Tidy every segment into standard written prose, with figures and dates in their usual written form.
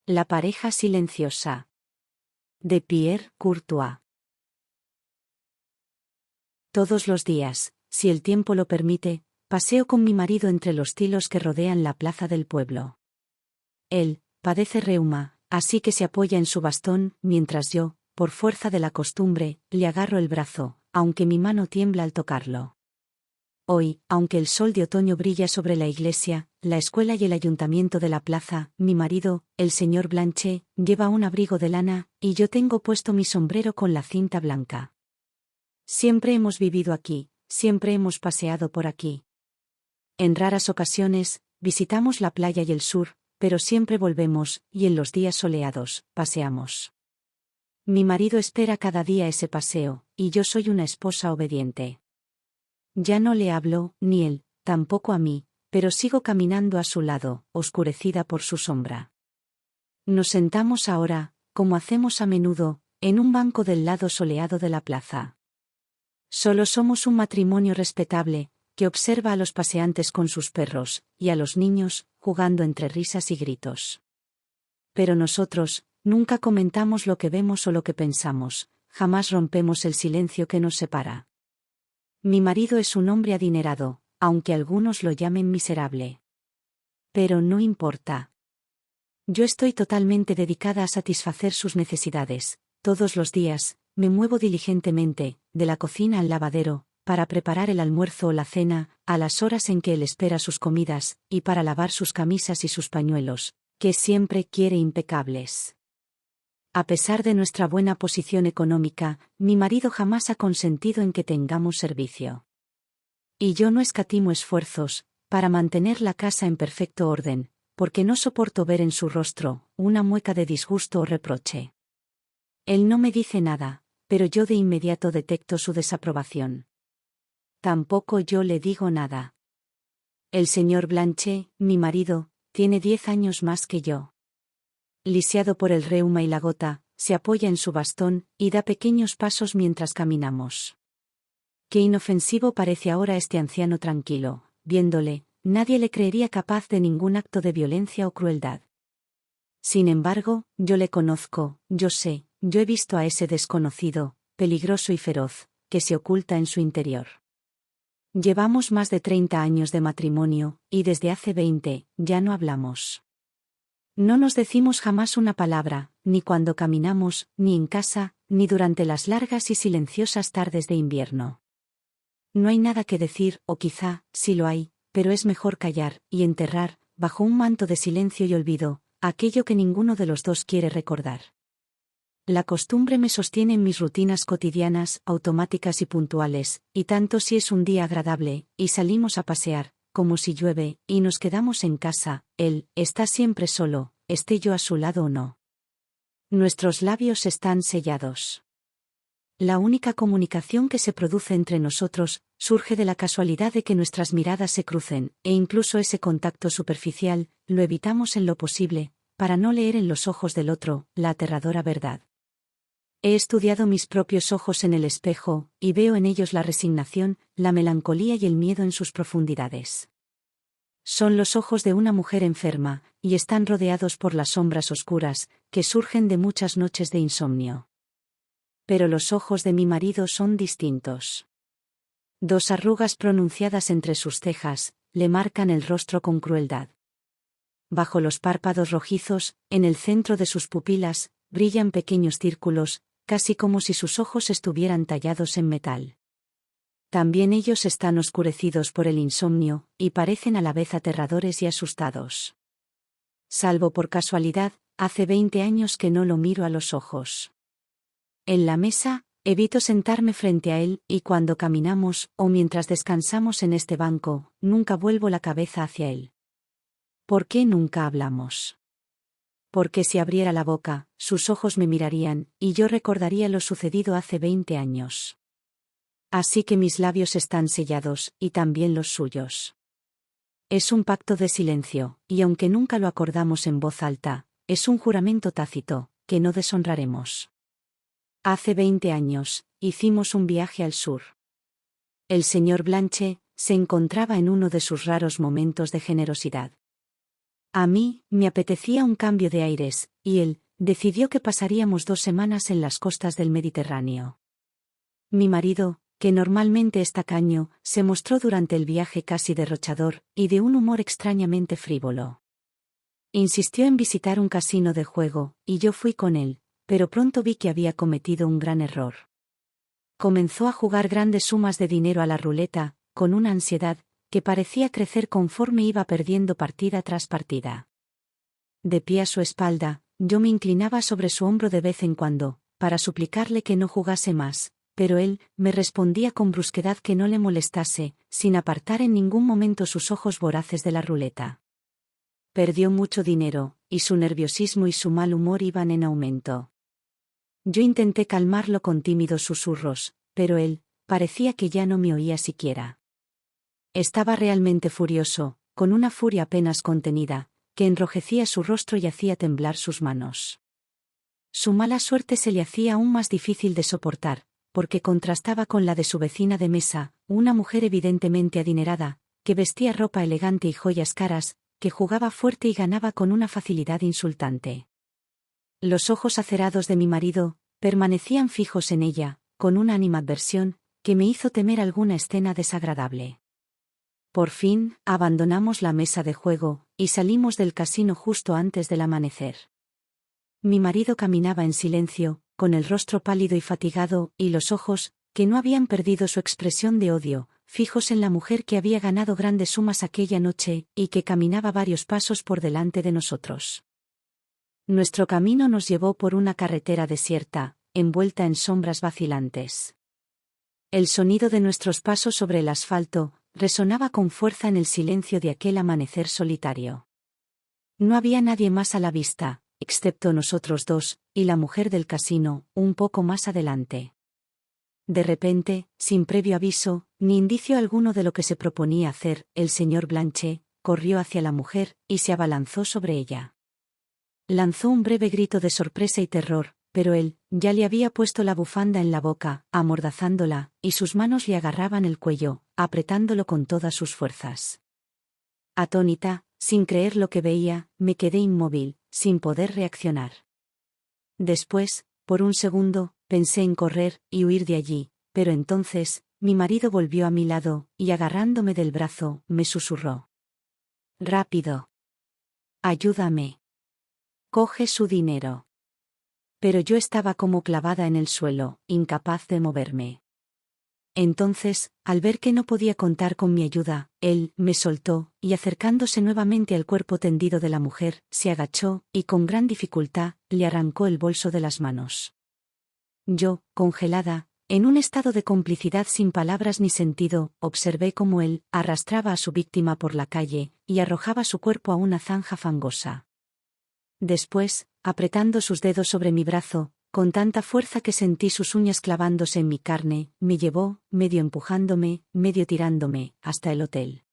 La pareja silenciosa. De Pierre Courtois. Todos los días, si el tiempo lo permite, paseo con mi marido entre los tilos que rodean la plaza del pueblo. Él padece reuma, así que se apoya en su bastón, mientras yo, por fuerza de la costumbre, le agarro el brazo, aunque mi mano tiembla al tocarlo. Hoy, aunque el sol de otoño brilla sobre la iglesia, la escuela y el ayuntamiento de la plaza, mi marido, el señor Blanchet, lleva un abrigo de lana, y yo tengo puesto mi sombrero con la cinta blanca. Siempre hemos vivido aquí, siempre hemos paseado por aquí. En raras ocasiones, visitamos la playa y el sur, pero siempre volvemos, y en los días soleados, paseamos. Mi marido espera cada día ese paseo, y yo soy una esposa obediente. Ya no le hablo, ni él, tampoco a mí, pero sigo caminando a su lado, oscurecida por su sombra. Nos sentamos ahora, como hacemos a menudo, en un banco del lado soleado de la plaza. Solo somos un matrimonio respetable, que observa a los paseantes con sus perros, y a los niños, jugando entre risas y gritos. Pero nosotros, nunca comentamos lo que vemos o lo que pensamos, jamás rompemos el silencio que nos separa. Mi marido es un hombre adinerado, aunque algunos lo llamen miserable. Pero no importa. Yo estoy totalmente dedicada a satisfacer sus necesidades. Todos los días, me muevo diligentemente, de la cocina al lavadero, para preparar el almuerzo o la cena, a las horas en que él espera sus comidas, y para lavar sus camisas y sus pañuelos, que siempre quiere impecables. A pesar de nuestra buena posición económica, mi marido jamás ha consentido en que tengamos servicio. Y yo no escatimo esfuerzos para mantener la casa en perfecto orden, porque no soporto ver en su rostro una mueca de disgusto o reproche. Él no me dice nada, pero yo de inmediato detecto su desaprobación. Tampoco yo le digo nada. El señor Blanchet, mi marido, tiene 10 años más que yo. Lisiado por el reuma y la gota, se apoya en su bastón, y da pequeños pasos mientras caminamos. Qué inofensivo parece ahora este anciano tranquilo. Viéndole, nadie le creería capaz de ningún acto de violencia o crueldad. Sin embargo, yo le conozco, yo sé, yo he visto a ese desconocido, peligroso y feroz, que se oculta en su interior. Llevamos más de 30 años de matrimonio, y desde hace 20, ya no hablamos. No nos decimos jamás una palabra, ni cuando caminamos, ni en casa, ni durante las largas y silenciosas tardes de invierno. No hay nada que decir, o quizá, sí lo hay, pero es mejor callar, y enterrar, bajo un manto de silencio y olvido, aquello que ninguno de los dos quiere recordar. La costumbre me sostiene en mis rutinas cotidianas, automáticas y puntuales, y tanto si es un día agradable, y salimos a pasear, como si llueve, y nos quedamos en casa, él está siempre solo, esté yo a su lado o no. Nuestros labios están sellados. La única comunicación que se produce entre nosotros surge de la casualidad de que nuestras miradas se crucen, e incluso ese contacto superficial lo evitamos en lo posible, para no leer en los ojos del otro la aterradora verdad. He estudiado mis propios ojos en el espejo, y veo en ellos la resignación, la melancolía y el miedo en sus profundidades. Son los ojos de una mujer enferma, y están rodeados por las sombras oscuras, que surgen de muchas noches de insomnio. Pero los ojos de mi marido son distintos. 2 arrugas pronunciadas entre sus cejas, le marcan el rostro con crueldad. Bajo los párpados rojizos, en el centro de sus pupilas, brillan pequeños círculos, casi como si sus ojos estuvieran tallados en metal. También ellos están oscurecidos por el insomnio, y parecen a la vez aterradores y asustados. Salvo por casualidad, hace 20 años que no lo miro a los ojos. En la mesa, evito sentarme frente a él, y cuando caminamos, o mientras descansamos en este banco, nunca vuelvo la cabeza hacia él. ¿Por qué nunca hablamos? Porque si abriera la boca, sus ojos me mirarían, y yo recordaría lo sucedido hace 20 años. Así que mis labios están sellados, y también los suyos. Es un pacto de silencio, y aunque nunca lo acordamos en voz alta, es un juramento tácito, que no deshonraremos. Hace 20 años, hicimos un viaje al sur. El señor Blanchet se encontraba en uno de sus raros momentos de generosidad. A mí, me apetecía un cambio de aires, y él, decidió que pasaríamos 2 semanas en las costas del Mediterráneo. Mi marido, que normalmente es tacaño, se mostró durante el viaje casi derrochador, y de un humor extrañamente frívolo. Insistió en visitar un casino de juego, y yo fui con él, pero pronto vi que había cometido un gran error. Comenzó a jugar grandes sumas de dinero a la ruleta, con una ansiedad que parecía crecer conforme iba perdiendo partida tras partida. De pie a su espalda, yo me inclinaba sobre su hombro de vez en cuando, para suplicarle que no jugase más, pero él me respondía con brusquedad que no le molestase, sin apartar en ningún momento sus ojos voraces de la ruleta. Perdió mucho dinero, y su nerviosismo y su mal humor iban en aumento. Yo intenté calmarlo con tímidos susurros, pero él, parecía que ya no me oía siquiera. Estaba realmente furioso, con una furia apenas contenida, que enrojecía su rostro y hacía temblar sus manos. Su mala suerte se le hacía aún más difícil de soportar, porque contrastaba con la de su vecina de mesa, una mujer evidentemente adinerada, que vestía ropa elegante y joyas caras, que jugaba fuerte y ganaba con una facilidad insultante. Los ojos acerados de mi marido permanecían fijos en ella, con una animadversión que me hizo temer alguna escena desagradable. Por fin, abandonamos la mesa de juego, y salimos del casino justo antes del amanecer. Mi marido caminaba en silencio, con el rostro pálido y fatigado, y los ojos, que no habían perdido su expresión de odio, fijos en la mujer que había ganado grandes sumas aquella noche, y que caminaba varios pasos por delante de nosotros. Nuestro camino nos llevó por una carretera desierta, envuelta en sombras vacilantes. El sonido de nuestros pasos sobre el asfalto resonaba con fuerza en el silencio de aquel amanecer solitario. No había nadie más a la vista, excepto nosotros dos, y la mujer del casino, un poco más adelante. De repente, sin previo aviso, ni indicio alguno de lo que se proponía hacer, el señor Blanchet corrió hacia la mujer y se abalanzó sobre ella. Lanzó un breve grito de sorpresa y terror, pero él ya le había puesto la bufanda en la boca, amordazándola, y sus manos le agarraban el cuello, apretándolo con todas sus fuerzas. Atónita, sin creer lo que veía, me quedé inmóvil, sin poder reaccionar. Después, por un segundo, pensé en correr y huir de allí, pero entonces, mi marido volvió a mi lado, y agarrándome del brazo, me susurró: «Rápido. Ayúdame. Coge su dinero». Pero yo estaba como clavada en el suelo, incapaz de moverme. Entonces, al ver que no podía contar con mi ayuda, él me soltó, y acercándose nuevamente al cuerpo tendido de la mujer, se agachó, y con gran dificultad, le arrancó el bolso de las manos. Yo, congelada, en un estado de complicidad sin palabras ni sentido, observé cómo él arrastraba a su víctima por la calle, y arrojaba su cuerpo a una zanja fangosa. Después, apretando sus dedos sobre mi brazo, con tanta fuerza que sentí sus uñas clavándose en mi carne, me llevó, medio empujándome, medio tirándome, hasta el hotel.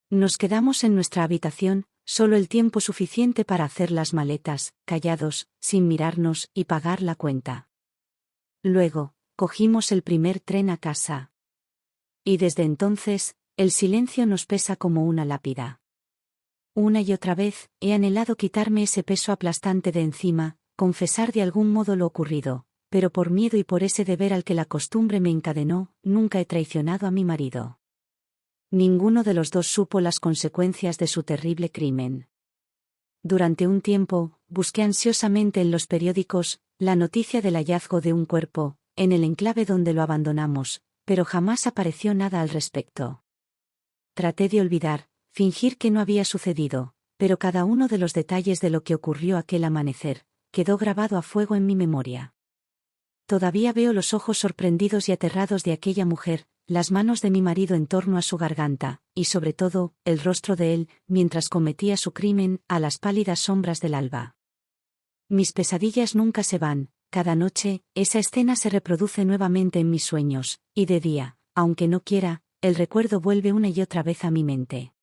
Nos quedamos en nuestra habitación, solo el tiempo suficiente para hacer las maletas, callados, sin mirarnos, y pagar la cuenta. Luego, cogimos el primer tren a casa. Y desde entonces, el silencio nos pesa como una lápida. Una y otra vez, he anhelado quitarme ese peso aplastante de encima, confesar de algún modo lo ocurrido, pero por miedo y por ese deber al que la costumbre me encadenó, nunca he traicionado a mi marido. Ninguno de los dos supo las consecuencias de su terrible crimen. Durante un tiempo, busqué ansiosamente en los periódicos la noticia del hallazgo de un cuerpo, en el enclave donde lo abandonamos, pero jamás apareció nada al respecto. Traté de olvidar, fingir que no había sucedido, pero cada uno de los detalles de lo que ocurrió aquel amanecer quedó grabado a fuego en mi memoria. Todavía veo los ojos sorprendidos y aterrados de aquella mujer, las manos de mi marido en torno a su garganta, y sobre todo, el rostro de él, mientras cometía su crimen, a las pálidas sombras del alba. Mis pesadillas nunca se van, cada noche, esa escena se reproduce nuevamente en mis sueños, y de día, aunque no quiera, el recuerdo vuelve una y otra vez a mi mente.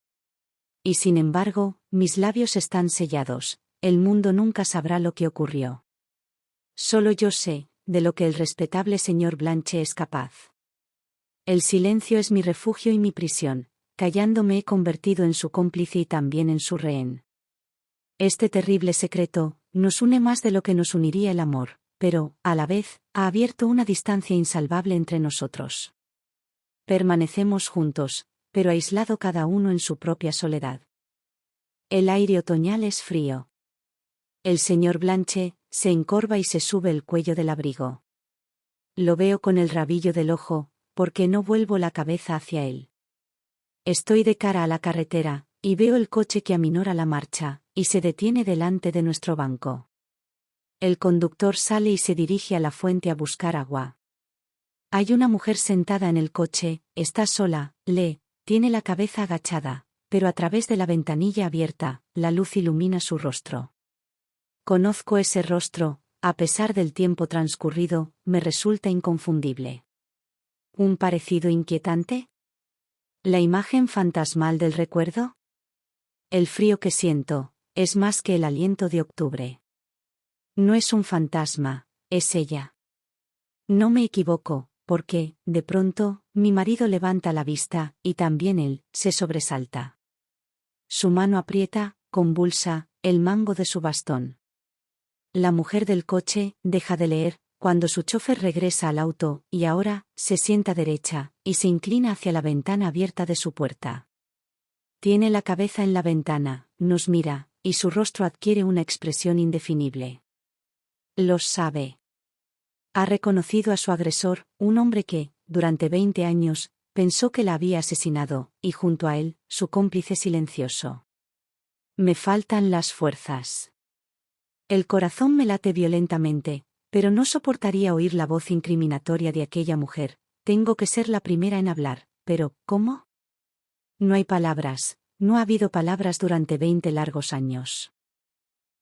Y sin embargo, mis labios están sellados, el mundo nunca sabrá lo que ocurrió. Solo yo sé, de lo que el respetable señor Blanchet es capaz. El silencio es mi refugio y mi prisión, callando me he convertido en su cómplice y también en su rehén. Este terrible secreto nos une más de lo que nos uniría el amor, pero, a la vez, ha abierto una distancia insalvable entre nosotros. Permanecemos juntos, pero aislado cada uno en su propia soledad. El aire otoñal es frío. El señor Blanche se encorva y se sube el cuello del abrigo. Lo veo con el rabillo del ojo, porque no vuelvo la cabeza hacia él. Estoy de cara a la carretera, y veo el coche que aminora la marcha, y se detiene delante de nuestro banco. El conductor sale y se dirige a la fuente a buscar agua. Hay una mujer sentada en el coche, está sola, tiene la cabeza agachada, pero a través de la ventanilla abierta, la luz ilumina su rostro. Conozco ese rostro, a pesar del tiempo transcurrido, me resulta inconfundible. ¿Un parecido inquietante? ¿La imagen fantasmal del recuerdo? El frío que siento, es más que el aliento de octubre. No es un fantasma, es ella. No me equivoco, porque, de pronto, mi marido levanta la vista, y también él, se sobresalta. Su mano aprieta, convulsa, el mango de su bastón. La mujer del coche deja de leer, cuando su chofer regresa al auto, y ahora, se sienta derecha, y se inclina hacia la ventana abierta de su puerta. Tiene la cabeza en la ventana, nos mira, y su rostro adquiere una expresión indefinible. Lo sabe. Ha reconocido a su agresor, un hombre que, durante 20 años, pensó que la había asesinado, y junto a él, su cómplice silencioso. Me faltan las fuerzas. El corazón me late violentamente, pero no soportaría oír la voz incriminatoria de aquella mujer. Tengo que ser la primera en hablar, pero, ¿cómo? No hay palabras, no ha habido palabras durante 20 largos años.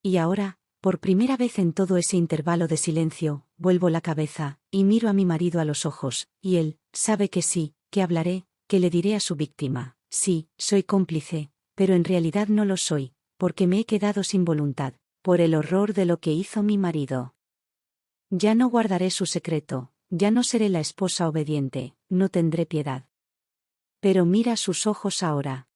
Y ahora, por primera vez en todo ese intervalo de silencio, vuelvo la cabeza, y miro a mi marido a los ojos, y él, sabe que sí, que hablaré, que le diré a su víctima, sí, soy cómplice, pero en realidad no lo soy, porque me he quedado sin voluntad, por el horror de lo que hizo mi marido. Ya no guardaré su secreto, ya no seré la esposa obediente, no tendré piedad. Pero mira sus ojos ahora.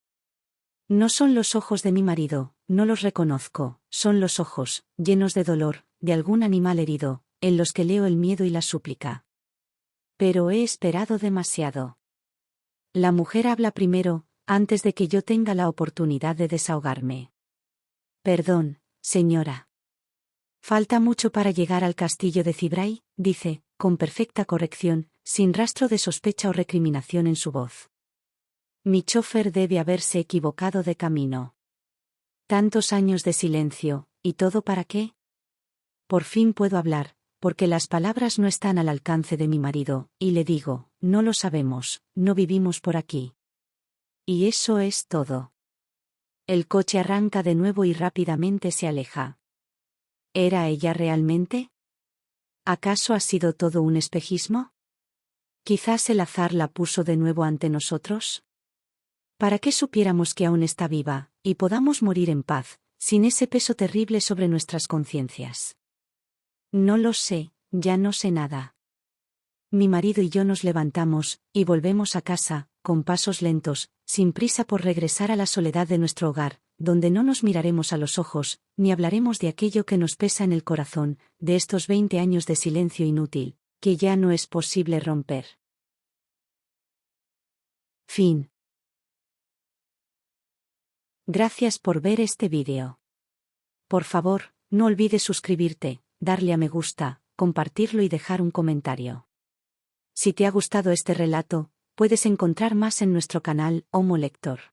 No son los ojos de mi marido, no los reconozco, son los ojos, llenos de dolor, de algún animal herido, en los que leo el miedo y la súplica. Pero he esperado demasiado. La mujer habla primero, antes de que yo tenga la oportunidad de desahogarme. Perdón, señora. Falta mucho para llegar al castillo de Cibray, dice, con perfecta corrección, sin rastro de sospecha o recriminación en su voz. Mi chofer debe haberse equivocado de camino. Tantos años de silencio, ¿y todo para qué? Por fin puedo hablar, porque las palabras no están al alcance de mi marido, y le digo, no lo sabemos, no vivimos por aquí. Y eso es todo. El coche arranca de nuevo y rápidamente se aleja. ¿Era ella realmente? ¿Acaso ha sido todo un espejismo? ¿Quizás el azar la puso de nuevo ante nosotros? Para que supiéramos que aún está viva, y podamos morir en paz, sin ese peso terrible sobre nuestras conciencias. No lo sé, ya no sé nada. Mi marido y yo nos levantamos, y volvemos a casa, con pasos lentos, sin prisa por regresar a la soledad de nuestro hogar, donde no nos miraremos a los ojos, ni hablaremos de aquello que nos pesa en el corazón, de estos 20 años de silencio inútil, que ya no es posible romper. Fin. Gracias por ver este vídeo. Por favor, no olvides suscribirte, darle a me gusta, compartirlo y dejar un comentario. Si te ha gustado este relato, puedes encontrar más en nuestro canal Homo Lector.